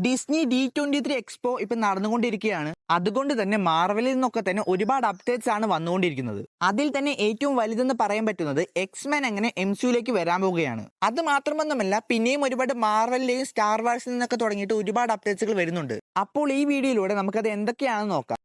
Disney D23 expo ഇപ്പൊ നടന്നുകൊണ്ടിരിക്കുകയാണ്. അതുകൊണ്ട് തന്നെ മാർവലിൽ നിന്നൊക്കെ തന്നെ ഒരുപാട് അപ്ഡേറ്റ്സ് ആണ് വന്നുകൊണ്ടിരിക്കുന്നത്. അതിൽ തന്നെ ഏറ്റവും വലുതെന്ന് പറയാൻ പറ്റുന്നത് എക്സ്മെൻ അങ്ങനെ MCUലേക്ക് വരാൻ പോവുകയാണ്. അത് മാത്രമൊന്നുമല്ല, പിന്നെയും ഒരുപാട് മാർവലിലെയും സ്റ്റാർ വാർസിൽ നിന്നൊക്കെ തുടങ്ങിയിട്ട് ഒരുപാട് അപ്ഡേറ്റ്സുകൾ വരുന്നുണ്ട്. അപ്പോൾ ഈ വീഡിയോയിലൂടെ നമുക്കത് എന്തൊക്കെയാണെന്ന് നോക്കാം.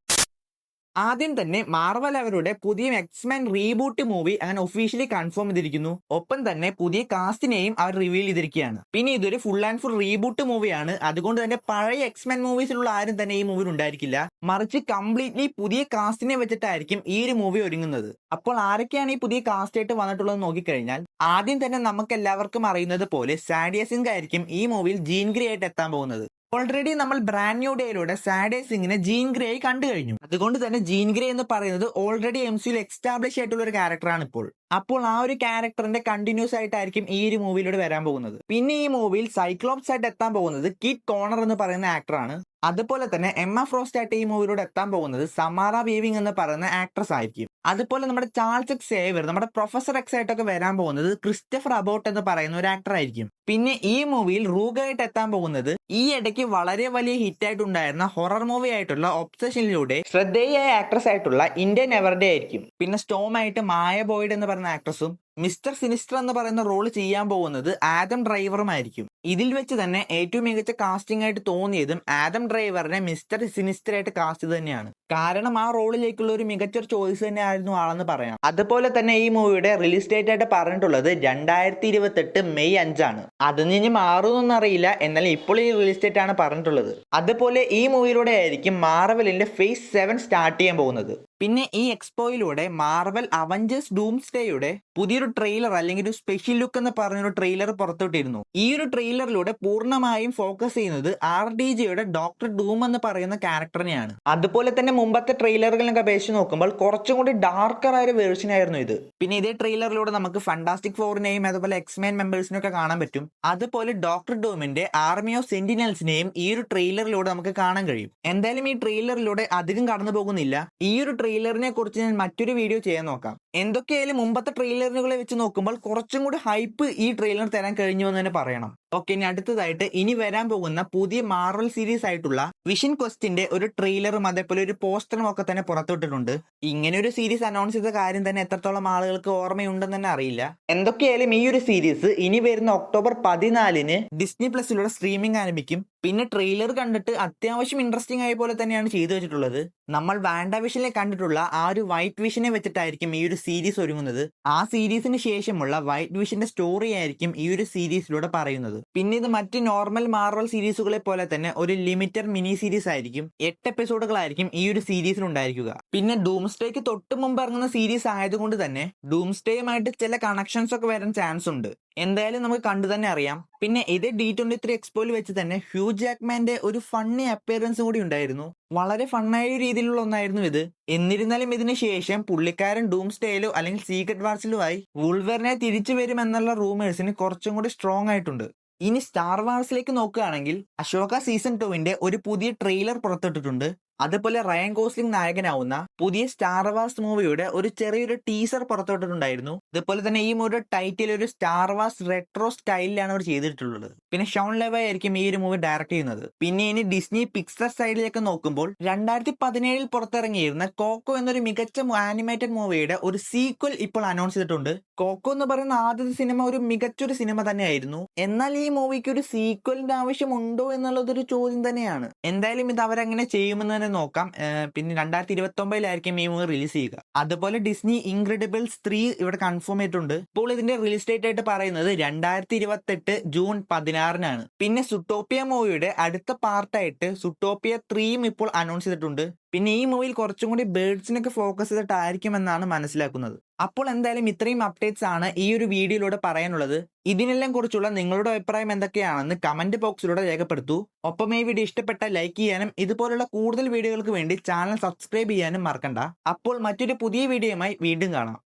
ആദ്യം തന്നെ മാർവൽ അവരുടെ പുതിയ എക്സ്മെൻ റീബൂട്ട് മൂവി അങ്ങനെ ഒഫീഷ്യലി കൺഫേം ചെയ്തിരിക്കുന്നു. ഒപ്പം തന്നെ പുതിയ കാസ്റ്റിനെയും അവർ റിവീൽ ചെയ്തിരിക്കുകയാണ്. പിന്നെ ഇതൊരു ഫുൾ ആൻഡ് ഫുൾ റീബൂട്ട് മൂവിയാണ്. അതുകൊണ്ട് തന്നെ പഴയ എക്സ്മെൻ മൂവീസിലുള്ള ആരും തന്നെ ഈ മൂവിയിൽ ഉണ്ടായിരിക്കില്ല. മറിച്ച് കംപ്ലീറ്റ്ലി പുതിയ കാസ്റ്റിനെ വെച്ചിട്ടായിരിക്കും ഈ ഒരു മൂവി ഒരുങ്ങുന്നത്. അപ്പോൾ ആരൊക്കെയാണ് ഈ പുതിയ കാസ്റ്റ് ആയിട്ട് വന്നിട്ടുള്ളത് നോക്കിക്കഴിഞ്ഞാൽ, ആദ്യം തന്നെ നമുക്ക് എല്ലാവർക്കും അറിയുന്നത് പോലെ സാഡിയ സിംഗ് ആയിരിക്കും ഈ മൂവിയിൽ ജീൻ ഗ്രേ ആയിട്ട് എത്താൻ പോകുന്നത്. ഓൾറെഡി നമ്മൾ ബ്രാൻഡ് ന്യൂ ഡേയിലൂടെ സാഡിയ സിംഗിനെ ജീൻ ഗ്രേ കണ്ടു കഴിഞ്ഞു. അതുകൊണ്ട് തന്നെ ജീൻ ഗ്രേ എന്ന് പറയുന്നത് ഓൾറെഡി MCUയിൽ എക്സ്റ്റാബ്ലിഷ് ആയിട്ടുള്ള ഒരു ക്യാരക്ടറാണ് ഇപ്പോൾ. അപ്പോൾ ആ ഒരു ക്യാരക്ടറിന്റെ കണ്ടിന്യൂസ് ആയിട്ടായിരിക്കും ഈ ഒരു മൂവിയിലൂടെ വരാൻ പോകുന്നത്. പിന്നെ ഈ മൂവിയിൽ സൈക്ലോപ്സ് ആയിട്ട് എത്താൻ പോകുന്നത് കിഡ് കോണർ എന്ന് പറയുന്ന ആക്ടറാണ്. അതുപോലെ തന്നെ എമ്മ ഫ്രോസ്റ്റ് ആയിട്ട് ഈ മൂവിയിലൂടെ എത്താൻ പോകുന്നത് സമാറ വീവിംഗ് എന്ന് പറയുന്ന ആക്ട്രസ് ആയിരിക്കും. അതുപോലെ നമ്മുടെ ചാൾസ് എക്സ് സേവിയർ, നമ്മുടെ പ്രൊഫസർ എക്സ് ആയിട്ടൊക്കെ വരാൻ പോകുന്നത് ക്രിസ്റ്റഫർ അബോട്ട് എന്ന് പറയുന്ന ഒരു ആക്ടർ ആയിരിക്കും. പിന്നെ ഈ മൂവിയിൽ റൂഗായിട്ട് എത്താൻ പോകുന്നത് ഈ ഇടയ്ക്ക് വളരെ വലിയ ഹിറ്റ് ആയിട്ടുണ്ടായിരുന്ന ഹൊറർ മൂവി ആയിട്ടുള്ള ഒബ്സഷനിലൂടെ ശ്രദ്ധേയായ ആക്ട്രസ് ആയിട്ടുള്ള ഇന്ത്യൻ എവർഡേ ആയിരിക്കും. പിന്നെ സ്റ്റോം ആയിട്ട് മായ ബോയ്ഡ് എന്ന് പറയുന്ന ആക്ട്രസും മിസ്റ്റർ സിനിസ്റ്റർ എന്ന് പറയുന്ന റോൾ ചെയ്യാൻ പോകുന്നത് ആദം ഡ്രൈവറുമായിരിക്കും. ഇതിൽ വെച്ച് തന്നെ ഏറ്റവും മികച്ച കാസ്റ്റിംഗ് ആയിട്ട് തോന്നിയതും ആദം ഡ്രൈവറിനെ മിസ്റ്റർ സിനിസ്റ്റർ ആയിട്ട് കാസ്റ്റ് തന്നെയാണ്. കാരണം ആ റോളിലേക്കുള്ള ഒരു മികച്ചൊരു ചോയ്സ് തന്നെ ആയിരുന്നു ആളെന്ന് പറയാം. അതുപോലെ തന്നെ ഈ മൂവിയുടെ റിലീസ് ഡേറ്റ് ആയിട്ട് പറഞ്ഞിട്ടുള്ളത് 2028 മെയ് 5 അത് ഇനി മാറുമെന്നൊന്നും അറിയില്ല. എന്നാൽ ഇപ്പോൾ ഈ റിലീസ് ഡേറ്റ് ആണ് പറഞ്ഞിട്ടുള്ളത്. അതുപോലെ ഈ മൂവിയിലൂടെ ആയിരിക്കും മാർവലിന്റെ ഫേസ് 7 സ്റ്റാർട്ട് ചെയ്യാൻ പോകുന്നത്. പിന്നെ ഈ എക്സ്പോയിലൂടെ മാർവൽ അവഞ്ചേഴ്സ് ഡൂംസ്ഡേയുടെ പുതിയൊരു ട്രെയിലർ അല്ലെങ്കിൽ ഒരു സ്പെഷ്യൽ ലുക്ക് എന്ന് പറഞ്ഞൊരു ട്രെയിലർ പുറത്തുവിട്ടിരുന്നു. ഈ ഒരു ട്രെയിലറിലൂടെ പൂർണ്ണമായും ഫോക്കസ് ചെയ്യുന്നത് RDJയുടെ ഡോക്ടർ ഡൂം എന്ന് പറയുന്ന ക്യാരക്ടറിനെയാണ്. അതുപോലെ തന്നെ മുമ്പത്തെ ട്രെയിലറുകളൊക്കെ അപേക്ഷിച്ച് നോക്കുമ്പോൾ കുറച്ചും കൂടി ഡാർക്കർ ആയ ഒരു വേർഷൻ ആയിരുന്നു ഇത്. പിന്നെ ഇതേ ട്രെയിലറിലൂടെ നമുക്ക് ഫാന്റാസ്റ്റിക് ഫോറിനെയും അതുപോലെ എക്സ്മെൻ മെമ്പേഴ്സിനെയും ഒക്കെ കാണാൻ പറ്റും. അതുപോലെ ഡോക്ടർ ഡൂമിന്റെ ആർമി ഓഫ് സെന്റിനൽസിനെയും ഈ ഒരു ട്രെയിലറിലൂടെ നമുക്ക് കാണാൻ കഴിയും. എന്തായാലും ഈ ട്രെയിലറിലൂടെ അധികം കടന്നു പോകുന്നില്ല. ഈ ഒരു ട്രെയിലറിനെ കുറിച്ച് ഞാൻ മറ്റൊരു വീഡിയോ ചെയ്യാൻ നോക്കാം. എന്തൊക്കെയായാലും മുമ്പത്തെ ട്രെയിലറുകളെ വെച്ച് നോക്കുമ്പോൾ കുറച്ചും കൂടി ഹൈപ്പ് ഈ ട്രെയിലർ തരാൻ കഴിഞ്ഞു എന്ന് തന്നെ പറയണം. ഓക്കെ, ഇനി അടുത്തതായിട്ട് ഇനി വരാൻ പോകുന്ന പുതിയ മാർവൽ സീരീസ് ആയിട്ടുള്ള വിഷൻ ക്വസ്റ്റിന്റെ ഒരു ട്രെയിലറും അതേപോലെ ഒരു പോസ്റ്ററും ഒക്കെ തന്നെ പുറത്തുവിട്ടിട്ടുണ്ട്. ഇങ്ങനെ ഒരു സീരീസ് അനൗൺസ് ചെയ്ത കാര്യം തന്നെ എത്രത്തോളം ആളുകൾക്ക് ഓർമ്മയുണ്ടെന്ന് തന്നെ അറിയില്ല. എന്തൊക്കെയായാലും ഈ ഒരു സീരീസ് ഇനി വരുന്ന ഒക്ടോബർ 14 ഡിസ്നി പ്ലസിലൂടെ സ്ട്രീമിംഗ് ആരംഭിക്കും. പിന്നെ ട്രെയിലർ കണ്ടിട്ട് അത്യാവശ്യം ഇൻട്രസ്റ്റിംഗ് ആയ പോലെ തന്നെയാണ് ചെയ്തു വെച്ചിട്ടുള്ളത്. നമ്മൾ വാൻഡ വിഷനിൽ കണ്ടിട്ടുള്ള ആ ഒരു വൈറ്റ് വിഷനെ വെച്ചിട്ടായിരിക്കും ഈ ഒരു സീരീസ് ഒരുങ്ങുന്നത്. ആ സീരീസിന് ശേഷമുള്ള വൈറ്റ് വിഷന്റെ സ്റ്റോറി ആയിരിക്കും ഈ ഒരു സീരീസിലൂടെ പറയുന്നത്. പിന്നെ ഇത് മറ്റ് നോർമൽ മാർവൽ സീരീസുകളെ പോലെ തന്നെ ഒരു ലിമിറ്റഡ് മിനി സീരീസ് ആയിരിക്കും. 8 എപ്പിസോഡുകളായിരിക്കും ഈ ഒരു സീരീസിൽ ഉണ്ടായിരിക്കുക. പിന്നെ ഡൂംസ്ഡേക്ക് തൊട്ട് മുമ്പ് ഇറങ്ങുന്ന സീരീസ് ആയതുകൊണ്ട് തന്നെ ഡൂംസ്ഡേയുമായിട്ട് ചില കണക്ഷൻസ് ഒക്കെ വരാൻ ചാൻസ് ഉണ്ട്. എന്തായാലും നമുക്ക് കണ്ടു തന്നെ അറിയാം. പിന്നെ ഇതേ D23 എക്സ്പോയിൽ വെച്ച് തന്നെ ഹ്യൂ ജാക്മാന്റെ ഒരു ഫണ്ണി അപ്പിയറൻസ് കൂടി ഉണ്ടായിരുന്നു. വളരെ ഫണ്ണായ രീതിയിലുള്ള ഒന്നായിരുന്നു ഇത്. എന്നിരുന്നാലും ഇതിന് ശേഷം പുള്ളിക്കാരൻ ഡൂംസ്ഡേയിലോ അല്ലെങ്കിൽ സീക്രട്ട് വാർസിലോ ആയി വൂൾവറിനെ തിരിച്ചു വരുമെന്നുള്ള റൂമേഴ്സിന് കുറച്ചും കൂടി സ്ട്രോങ് ആയിട്ടുണ്ട്. ഇനി സ്റ്റാർ വാർസിലേക്ക് നോക്കുകയാണെങ്കിൽ അശോക സീസൺ 2 ഒരു പുതിയ ട്രെയിലർ പുറത്തിട്ടിട്ടുണ്ട്. അതുപോലെ റയൻ ഗോസ്ലിംഗ് നായകനാവുന്ന പുതിയ സ്റ്റാർ വാർസ് മൂവിയുടെ ഒരു ചെറിയൊരു ടീസർ പുറത്തുവിട്ടിട്ടുണ്ടായിരുന്നു. അതുപോലെ തന്നെ ഈ മൂവിയുടെ ടൈറ്റിൽ ഒരു സ്റ്റാർ വാർസ് റെട്രോ സ്റ്റൈലിലാണ് അവർ ചെയ്തിട്ടുള്ളത്. പിന്നെ ഷോൺ ലെവി ആയിരിക്കും ഈ ഒരു മൂവി ഡയറക്ട് ചെയ്യുന്നത്. പിന്നെ ഇനി ഡിസ്നി പിക്സർ സൈഡിലേക്ക് നോക്കുമ്പോൾ 2017 പുറത്തിറങ്ങിയിരുന്ന കോക്കോ എന്നൊരു മികച്ച ആനിമേറ്റഡ് മൂവിയുടെ ഒരു സീക്വൽ ഇപ്പോൾ അനൗൺസ് ചെയ്തിട്ടുണ്ട്. കോക്കോ എന്ന് പറയുന്ന ആദ്യത്തെ സിനിമ ഒരു മികച്ചൊരു സിനിമ തന്നെയായിരുന്നു. എന്നാൽ ഈ മൂവിക്ക് ഒരു സീക്വലിന്റെ ആവശ്യമുണ്ടോ എന്നുള്ളതൊരു ചോദ്യം തന്നെയാണ്. എന്തായാലും ഇത് അവരെങ്ങനെ ചെയ്യുമെന്ന് തന്നെ നോക്കാം. പിന്നെ 2029 ഈ മൂവി റിലീസ് ചെയ്യുക. അതുപോലെ ഡിസ്നി ഇൻക്രെഡിബിൾസ് 3 ഇവിടെ കൺഫേം ചെയ്തിട്ടുണ്ട്. ഇപ്പോൾ ഇതിന്റെ റിലീസ് ഡേറ്റ് ആയിട്ട് പറയുന്നത് 2028 ജൂൺ 16 പിന്നെ സുട്ടോപ്പിയ മൂവിയുടെ അടുത്ത പാർട്ടായിട്ട് സുട്ടോപ്പിയ 3 ഇപ്പോൾ അനൗൺസ് ചെയ്തിട്ടുണ്ട്. പിന്നെ ഈ മൂവിയിൽ കുറച്ചും കൂടി ബേർഡ്സിനൊക്കെ ഫോക്കസ് ചെയ്തിട്ടായിരിക്കും എന്നാണ് മനസ്സിലാക്കുന്നത്. അപ്പോൾ എന്തായാലും ഇത്രയും അപ്ഡേറ്റ്സ് ആണ് ഈ ഒരു വീഡിയോയിലൂടെ പറയാനുള്ളത്. ഇതിനെല്ലാം കുറിച്ചുള്ള നിങ്ങളുടെ അഭിപ്രായം എന്തൊക്കെയാണെന്ന് കമന്റ് ബോക്സിലൂടെ രേഖപ്പെടുത്തൂ. ഒപ്പം ഈ വീഡിയോ ഇഷ്ടപ്പെട്ടാൽ ലൈക്ക് ചെയ്യാനും ഇതുപോലുള്ള കൂടുതൽ വീഡിയോകൾക്ക് വേണ്ടി ചാനൽ സബ്സ്ക്രൈബ് ചെയ്യാനും മറക്കണ്ട. അപ്പോൾ മറ്റൊരു പുതിയ വീഡിയോയുമായി വീണ്ടും കാണാം.